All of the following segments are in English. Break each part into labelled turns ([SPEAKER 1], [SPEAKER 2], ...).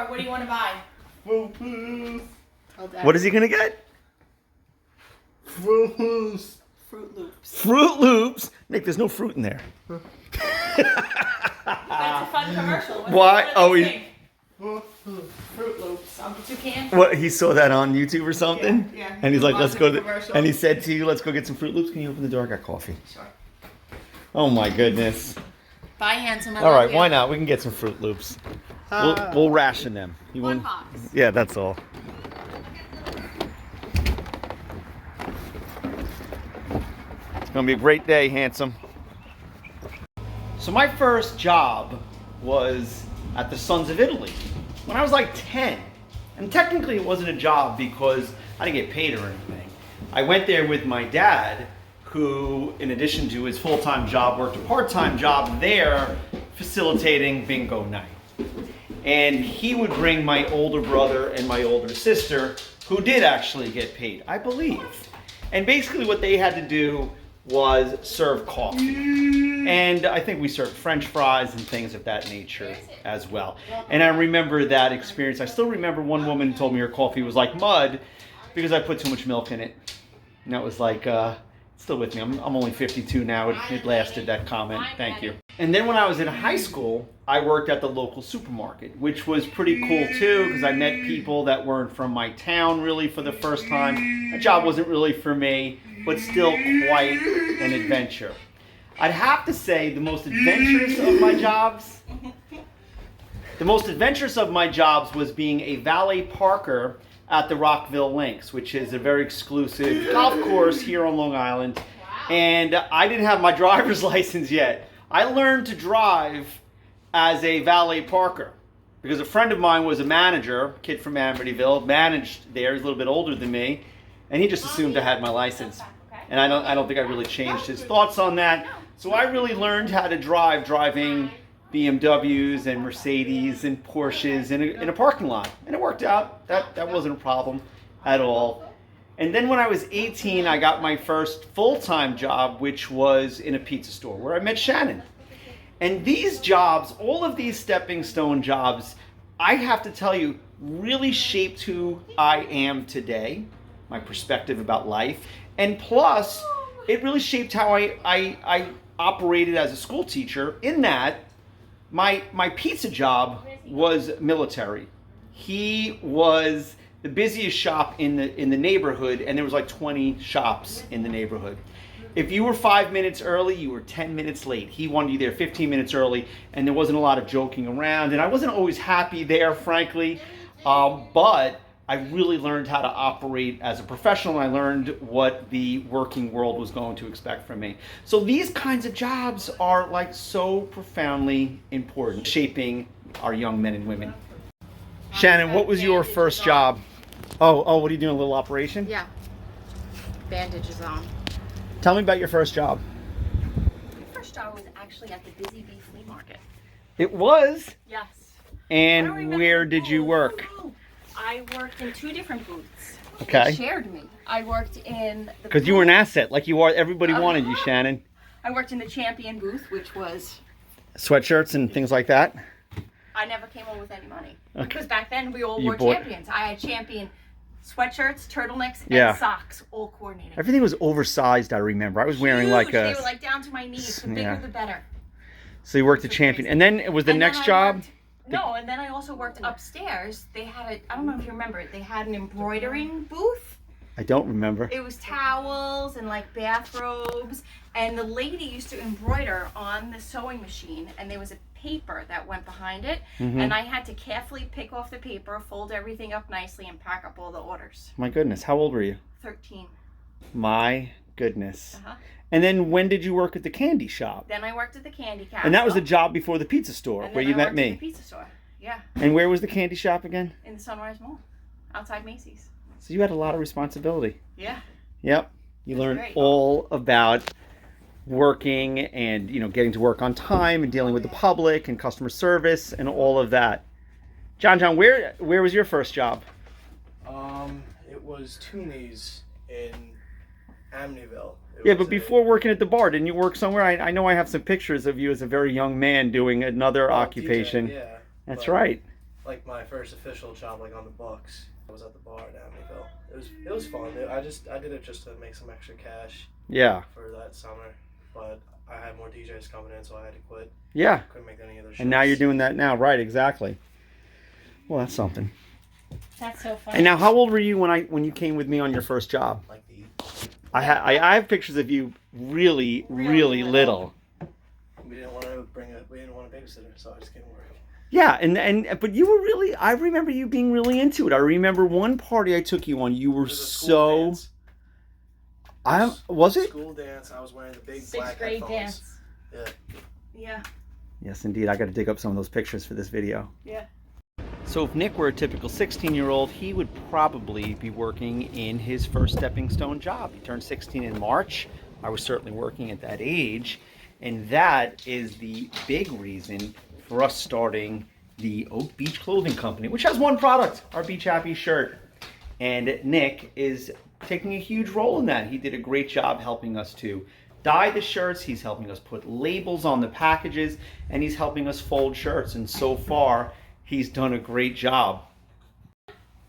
[SPEAKER 1] store. What do you want to buy?
[SPEAKER 2] Froot Loops.
[SPEAKER 3] What is he gonna get?
[SPEAKER 2] Froot Loops.
[SPEAKER 1] Froot Loops.
[SPEAKER 3] Froot Loops. Nick, there's no fruit in there.
[SPEAKER 1] That's a fun commercial.
[SPEAKER 3] Why? Oh,
[SPEAKER 1] Froot Loops. Uncle Toucan.
[SPEAKER 3] What? He saw that on YouTube or something?
[SPEAKER 1] Yeah.
[SPEAKER 3] And he's like, let's go.
[SPEAKER 1] Commercial.
[SPEAKER 3] And he said to you, let's go get some Froot Loops. Can you open the door? I got coffee.
[SPEAKER 1] Sure.
[SPEAKER 3] Oh my goodness.
[SPEAKER 1] Bye, handsome.
[SPEAKER 3] All right, why not? We can get some Froot Loops. We'll ration them. You
[SPEAKER 1] One
[SPEAKER 3] want?
[SPEAKER 1] box.
[SPEAKER 3] Yeah, that's all. It's gonna be a great day, handsome. So my first job was at the Sons of Italy when I was like 10. And technically it wasn't a job because I didn't get paid or anything. I went there with my dad, who, in addition to his full-time job, worked a part-time job there facilitating bingo night. And he would bring my older brother and my older sister, who did actually get paid, I believe. And basically what they had to do was serve coffee. And I think we served French fries and things of that nature as well. And I remember that experience. I still remember one woman told me her coffee was like mud because I put too much milk in it. And that was like, still with me. I'm only 52 now. It lasted, that comment. Thank you. And then when I was in high school, I worked at the local supermarket, which was pretty cool too, because I met people that weren't from my town really for the first time. That job wasn't really for me, but still quite an adventure. I'd have to say the most adventurous of my jobs was being a valet parker at the Rockville Links, which is a very exclusive golf course here on Long Island. And I didn't have my driver's license yet. I learned to drive as a valet parker because a friend of mine was a manager, a kid from Amityville, managed there. He's a little bit older than me, and he just assumed I had my license. And I don't think I really changed his thoughts on that. So I really learned how to drive, driving BMWs and Mercedes and Porsches in a parking lot. And it worked out. That wasn't a problem at all. And then when I was 18, I got my first full-time job, which was in a pizza store where I met Shannon. And these jobs, all of these stepping stone jobs, I have to tell you, really shaped who I am today, my perspective about life. And plus, it really shaped how I operated as a school teacher, in that my pizza job was military. He was the busiest shop in the neighborhood, and there was like 20 shops in the neighborhood. If you were 5 minutes early, you were 10 minutes late. He wanted you there 15 minutes early, and there wasn't a lot of joking around. And I wasn't always happy there, frankly, but I really learned how to operate as a professional, and I learned what the working world was going to expect from me. So these kinds of jobs are like so profoundly important, shaping our young men and women. Shannon, what was your first job? Oh, what are you doing, a little operation?
[SPEAKER 1] Yeah. Bandages on.
[SPEAKER 3] Tell me about your first job.
[SPEAKER 1] My first job was actually at the Busy Bee Flea Market.
[SPEAKER 3] It was?
[SPEAKER 1] Yes.
[SPEAKER 3] And where did you work?
[SPEAKER 1] I worked in 2 different booths.
[SPEAKER 3] Okay.
[SPEAKER 1] They shared me. I worked in the
[SPEAKER 3] Because you were an asset, like you are. Everybody wanted you, Shannon.
[SPEAKER 1] I worked in the Champion booth, which was...
[SPEAKER 3] Sweatshirts and things like that?
[SPEAKER 1] I never came home with any money.
[SPEAKER 3] Okay.
[SPEAKER 1] Because back then we all
[SPEAKER 3] You
[SPEAKER 1] wore
[SPEAKER 3] bought-
[SPEAKER 1] Champions. I had Champion sweatshirts, turtlenecks, and
[SPEAKER 3] Yeah.
[SPEAKER 1] socks, all coordinated.
[SPEAKER 3] Everything was oversized, I remember. I was wearing like
[SPEAKER 1] Huge.
[SPEAKER 3] a...
[SPEAKER 1] They were like down to my knees. The bigger
[SPEAKER 3] Yeah.
[SPEAKER 1] the better.
[SPEAKER 3] So you worked at Champion. And then it was the
[SPEAKER 1] And then
[SPEAKER 3] next
[SPEAKER 1] I
[SPEAKER 3] job?
[SPEAKER 1] worked- No, and then I also worked upstairs. They had a, I don't know if you remember it, they had an embroidering booth.
[SPEAKER 3] I don't remember.
[SPEAKER 1] It was towels and like bathrobes, and the lady used to embroider on the sewing machine, and there was a paper that went behind it, and I had to carefully pick off the paper, fold everything up nicely, and pack up all the orders.
[SPEAKER 3] My goodness, how old were you?
[SPEAKER 1] 13.
[SPEAKER 3] My goodness.
[SPEAKER 1] Uh-huh.
[SPEAKER 3] And then when did you work at the candy shop?
[SPEAKER 1] Then I worked at the Candy Castle.
[SPEAKER 3] And that was the job before the pizza store,
[SPEAKER 1] and
[SPEAKER 3] where
[SPEAKER 1] then
[SPEAKER 3] you
[SPEAKER 1] I
[SPEAKER 3] met
[SPEAKER 1] worked at
[SPEAKER 3] me.
[SPEAKER 1] the pizza store. Yeah,
[SPEAKER 3] And where was the candy shop again?
[SPEAKER 1] in the Sunrise Mall, outside Macy's.
[SPEAKER 3] So you had a lot of responsibility.
[SPEAKER 1] Yeah.
[SPEAKER 3] Yep. You
[SPEAKER 1] That's
[SPEAKER 3] learned
[SPEAKER 1] great.
[SPEAKER 3] all about working and, getting to work on time and dealing with the public and customer service and all of that. John, where was your first job?
[SPEAKER 2] It was Toomey's in Amityville.
[SPEAKER 3] Yeah, but before working at the bar, didn't you work somewhere? I know I have some pictures of you as a very young man doing another occupation.
[SPEAKER 2] DJ, yeah.
[SPEAKER 3] That's
[SPEAKER 2] But
[SPEAKER 3] right.
[SPEAKER 2] like my first official job, like on the books. I was at the bar in Amityville. It was fun. I did it just to make some extra cash.
[SPEAKER 3] Yeah.
[SPEAKER 2] For that summer, but I had more DJs coming in, so I had to quit.
[SPEAKER 3] Yeah.
[SPEAKER 2] Couldn't make any other shifts.
[SPEAKER 3] And now you're doing that now, right? Exactly. Well, that's something.
[SPEAKER 1] That's so funny.
[SPEAKER 3] And now, how old were you when you came with me on your first job?
[SPEAKER 2] Like the.
[SPEAKER 3] I have pictures of you really little.
[SPEAKER 2] We didn't want a babysitter, so I just came work.
[SPEAKER 3] Yeah, but you were really. I remember you being really into it. I remember one party I took you on. You were so.
[SPEAKER 2] Dance.
[SPEAKER 3] Was it?
[SPEAKER 2] School dance. I was wearing the big
[SPEAKER 1] 6th
[SPEAKER 2] black
[SPEAKER 1] grade
[SPEAKER 2] headphones.
[SPEAKER 1] dance.
[SPEAKER 2] Yeah.
[SPEAKER 1] Yeah.
[SPEAKER 3] Yes, indeed. I got to dig up some of those pictures for this video.
[SPEAKER 1] Yeah.
[SPEAKER 3] So if Nick were a typical 16-year-old, he would probably be working in his first stepping stone job. He turned 16 in March. I was certainly working at that age. And that is the big reason for us starting the Oak Beach Clothing Company, which has one product, our Beach Happy shirt. And Nick is taking a huge role in that. He did a great job helping us to dye the shirts. He's helping us put labels on the packages, and he's helping us fold shirts. And so far, he's done a great job.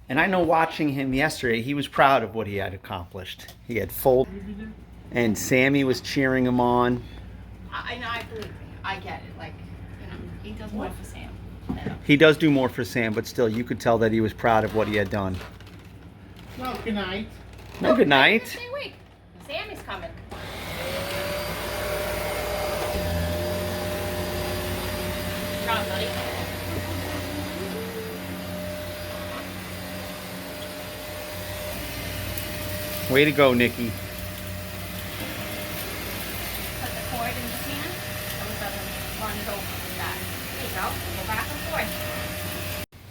[SPEAKER 3] And I know watching him yesterday, he was proud of what he had accomplished. He had folded, and Sammy was cheering him on.
[SPEAKER 1] I believe me. I get it. Like, he does more for Sam.
[SPEAKER 3] He does do more for Sam, but still, you could tell that he was proud of what he had done.
[SPEAKER 4] Well, good night.
[SPEAKER 3] No, good night.
[SPEAKER 1] Hey, wait. Sammy's coming. Come on, buddy.
[SPEAKER 3] Way to go, Nicky.
[SPEAKER 1] Put the cord in the pan, so it doesn't run it over with that. There you go. Go back and forth.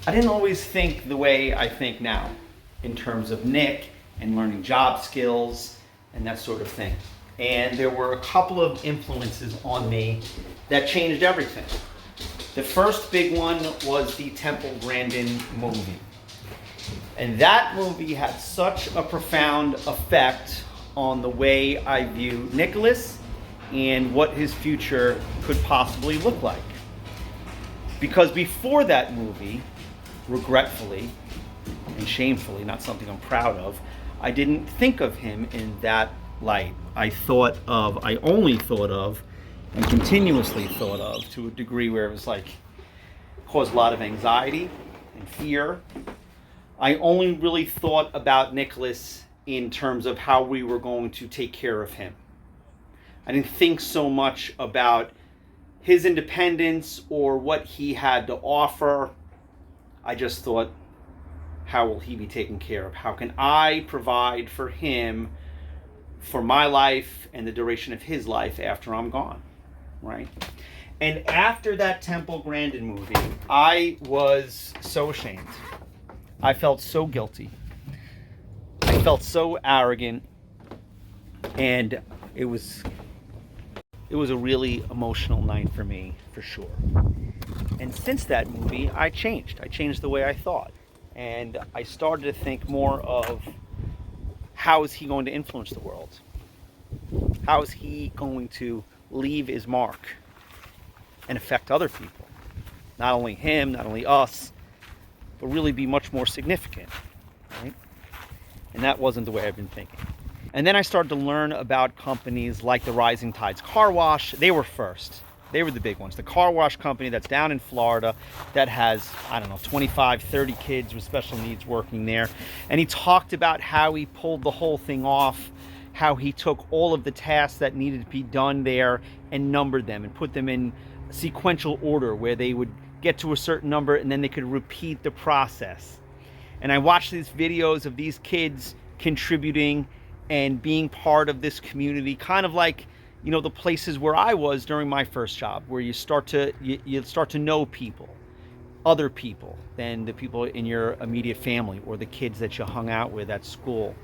[SPEAKER 3] I didn't always think the way I think now in terms of Nick and learning job skills and that sort of thing. And there were a couple of influences on me that changed everything. The first big one was the Temple Grandin movie. And that movie had such a profound effect on the way I view Nicholas and what his future could possibly look like. Because before that movie, regretfully and shamefully, not something I'm proud of, I didn't think of him in that light. I only thought of, and continuously thought of, to a degree where it was like, caused a lot of anxiety and fear. I only really thought about Nicholas in terms of how we were going to take care of him. I didn't think so much about his independence or what he had to offer. I just thought, how will he be taken care of? How can I provide for him for my life and the duration of his life after I'm gone, right? And after that Temple Grandin movie, I was so ashamed. I felt so guilty. I felt so arrogant. And it was a really emotional night for me, for sure. And since that movie, I changed. I changed the way I thought. And I started to think more of, how is he going to influence the world? How is he going to leave his mark and affect other people? Not only him, not only us, but really be much more significant, right? And that wasn't the way I've been thinking. And then I started to learn about companies like the Rising Tides Car Wash. They were first. They were the big ones. The car wash company that's down in Florida that has, 25, 30 kids with special needs working there. And he talked about how he pulled the whole thing off, how he took all of the tasks that needed to be done there and numbered them and put them in sequential order where they would get to a certain number and then they could repeat the process. And I watched these videos of these kids contributing and being part of this community, kind of like, the places where I was during my first job, where you start to know people, other people than the people in your immediate family or the kids that you hung out with at school.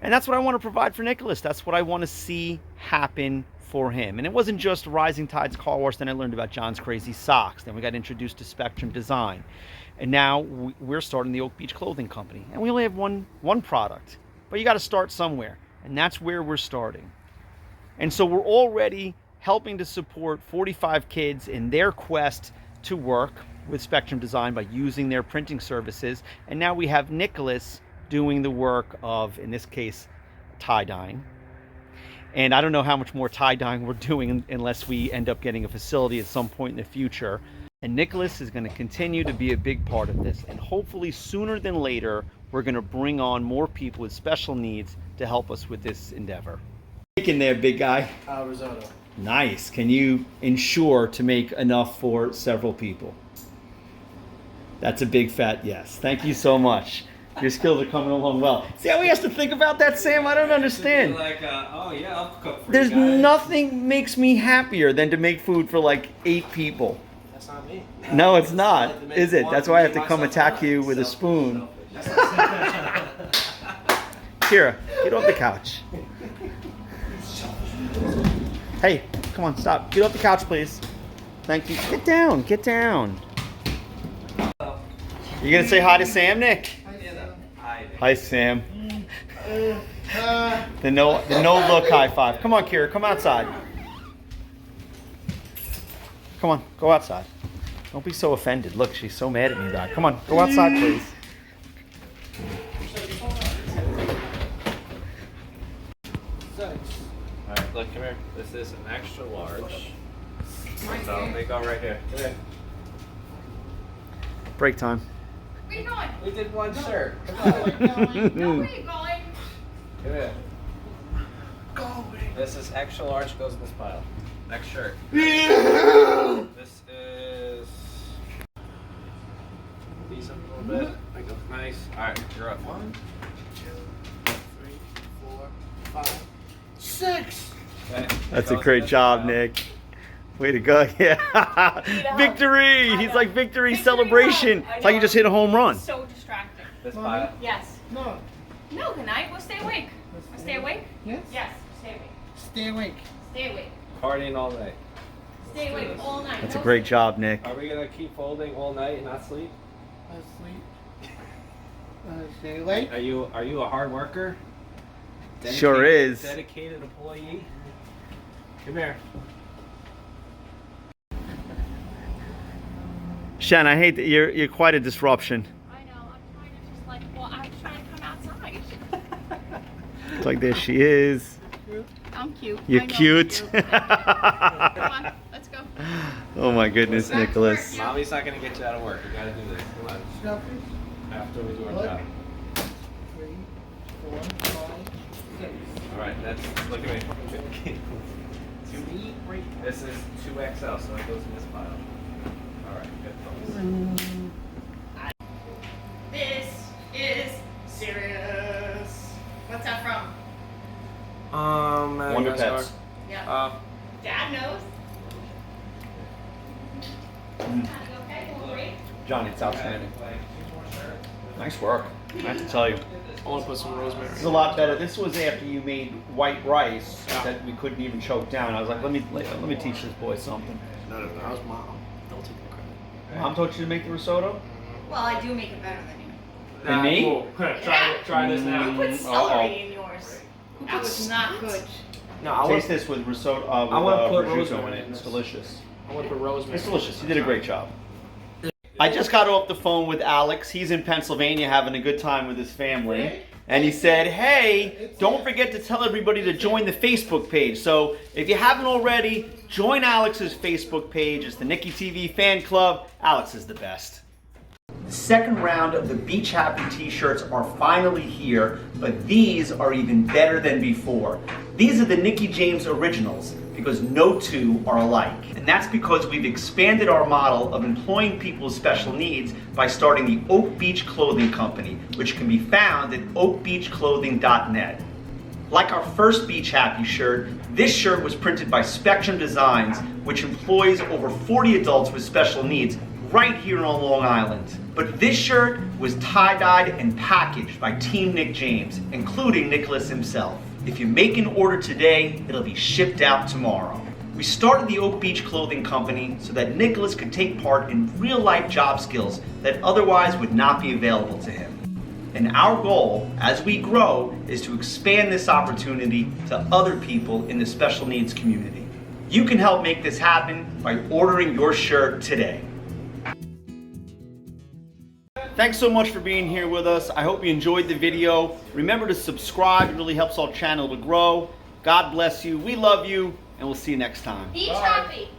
[SPEAKER 3] And that's what I want to provide for Nicholas. That's what I want to see happen for him. And it wasn't just Rising Tides Car Wash. Then I learned about John's Crazy Socks. Then we got introduced to Spectrum Design. And now we're starting the Oak Beach Clothing Company. And we only have one product. But you got to start somewhere. And that's where we're starting. And so we're already helping to support 45 kids in their quest to work with Spectrum Design by using their printing services. And now we have Nicholas doing the work of, in this case, tie-dyeing. And I don't know how much more tie-dyeing we're doing unless we end up getting a facility at some point in the future. And Nicholas is going to continue to be a big part of this. And hopefully sooner than later, we're going to bring on more people with special needs to help us with this endeavor. In there, big guy.
[SPEAKER 2] Risotto.
[SPEAKER 3] Nice. Can you ensure to make enough for several people? That's a big fat yes. Thank you so much. Your skills are coming along well. See how he has to think about that, Sam? I don't understand.
[SPEAKER 5] Like, oh yeah, I'll cook for
[SPEAKER 3] There's
[SPEAKER 5] you guys.
[SPEAKER 3] nothing makes me happier than to make food for like 8 people.
[SPEAKER 2] That's not me.
[SPEAKER 3] No, it's not, is it? That's why I have to come attack you with a spoon. Kira, get off the couch. Hey, come on, stop. Get off the couch, please. Thank you. Get down, get down. You gonna say hi to Sam, Nick? Hi, Sam. The no look high five. Come on, Kira, come outside. Come on, go outside. Don't be so offended. Look, she's so mad at me back. Come on, go outside, please.
[SPEAKER 5] Alright, look, come here. This is an extra large. So they go right here. Come here.
[SPEAKER 3] Break time.
[SPEAKER 1] Where you going?
[SPEAKER 5] We did one shirt. Come
[SPEAKER 1] No, where you going?
[SPEAKER 5] Come here.
[SPEAKER 2] Go away.
[SPEAKER 5] This is extra large, goes in this pile. Next shirt. This is decent a little bit. Nice. Alright, you're up.
[SPEAKER 2] 1, 2, 3, 4, 5, 6.
[SPEAKER 5] Okay.
[SPEAKER 3] That's a
[SPEAKER 5] Goes in
[SPEAKER 3] great
[SPEAKER 5] this
[SPEAKER 3] job,
[SPEAKER 5] pile.
[SPEAKER 3] Nick. Way to go. Yeah. Victory. He's like victory celebration.
[SPEAKER 1] I
[SPEAKER 3] It's like you
[SPEAKER 1] know.
[SPEAKER 3] just hit a home run.
[SPEAKER 1] So distracting.
[SPEAKER 5] This
[SPEAKER 4] Mommy?
[SPEAKER 5] pile.
[SPEAKER 1] Yes.
[SPEAKER 4] No.
[SPEAKER 1] No, good night. We'll stay awake. Stay awake?
[SPEAKER 4] Yes?
[SPEAKER 1] Yes, stay awake.
[SPEAKER 4] Stay awake.
[SPEAKER 1] Stay awake.
[SPEAKER 5] Partying all night.
[SPEAKER 1] Stay awake all night.
[SPEAKER 3] That's
[SPEAKER 1] No
[SPEAKER 3] a great job, Nick.
[SPEAKER 5] Are we gonna keep folding all night and not sleep?
[SPEAKER 4] Asleep. Stay awake.
[SPEAKER 5] Are you a hard worker?
[SPEAKER 3] Sure is.
[SPEAKER 5] Dedicated employee. Come here.
[SPEAKER 3] Shannon, I hate that you're quite a disruption.
[SPEAKER 1] I know. I'm trying to just like, well, I'm trying to come outside.
[SPEAKER 3] It's like there she is.
[SPEAKER 1] I'm cute.
[SPEAKER 3] You're
[SPEAKER 1] I know I'm
[SPEAKER 3] cute.
[SPEAKER 1] Come on, let's go.
[SPEAKER 3] Oh my goodness,
[SPEAKER 1] Back to
[SPEAKER 3] Nicholas.
[SPEAKER 1] work.
[SPEAKER 5] Mommy's not gonna get you out of work. You gotta do this. Come on.
[SPEAKER 4] Selfish.
[SPEAKER 5] After we do our
[SPEAKER 4] Look.
[SPEAKER 5] job.
[SPEAKER 4] 3, 4, 5, 6.
[SPEAKER 5] Alright, that's look at me. This is 2XL, so it goes in this pile. Alright, good focus.
[SPEAKER 1] This is serious. What's that from?
[SPEAKER 3] Wonder Pets.
[SPEAKER 1] Yeah. Dad knows.
[SPEAKER 3] Mm.
[SPEAKER 1] Okay, well, great.
[SPEAKER 3] Johnny, it's outstanding. Nice work. I have to tell you.
[SPEAKER 2] I want to put some rosemary.
[SPEAKER 3] This is a lot better. This was after you made white rice that we couldn't even choke down. I was like, let me teach this boy something.
[SPEAKER 2] No, that was Mom. Don't take the credit.
[SPEAKER 3] Mom taught you to make the risotto?
[SPEAKER 1] Well, I do make it better than you.
[SPEAKER 3] And me?
[SPEAKER 5] Cool. Try this now.
[SPEAKER 1] You put celery in yours. That was not good.
[SPEAKER 2] No, I
[SPEAKER 3] Taste
[SPEAKER 2] want,
[SPEAKER 3] this with risotto.
[SPEAKER 2] I wanna put
[SPEAKER 3] prosciutto
[SPEAKER 2] rosemary in
[SPEAKER 3] It's
[SPEAKER 2] this.
[SPEAKER 3] delicious.
[SPEAKER 2] I want to put rosemary.
[SPEAKER 3] It's delicious. You did a great job. I just got off the phone with Alex. He's in Pennsylvania having a good time with his family. And he said, hey, don't forget to tell everybody to join the Facebook page. So if you haven't already, join Alex's Facebook page. It's the NickyTV fan club. Alex is the best. The second round of the Beach Happy t-shirts are finally here, but these are even better than before. These are the Nicky James Originals because no two are alike. And that's because we've expanded our model of employing people with special needs by starting the Oak Beach Clothing Company, which can be found at oakbeachclothing.net. Like our first Beach Happy shirt, this shirt was printed by Spectrum Designs, which employs over 40 adults with special needs right here on Long Island. But this shirt was tie-dyed and packaged by Team Nick James, including Nicholas himself. If you make an order today, it'll be shipped out tomorrow. We started the Oak Beach Clothing Company so that Nicholas could take part in real-life job skills that otherwise would not be available to him. And our goal, as we grow, is to expand this opportunity to other people in the special needs community. You can help make this happen by ordering your shirt today. Thanks so much for being here with us. I hope you enjoyed the video. Remember to subscribe. It really helps our channel to grow. God bless you. We love you, and we'll see you next time.
[SPEAKER 1] Be choppy.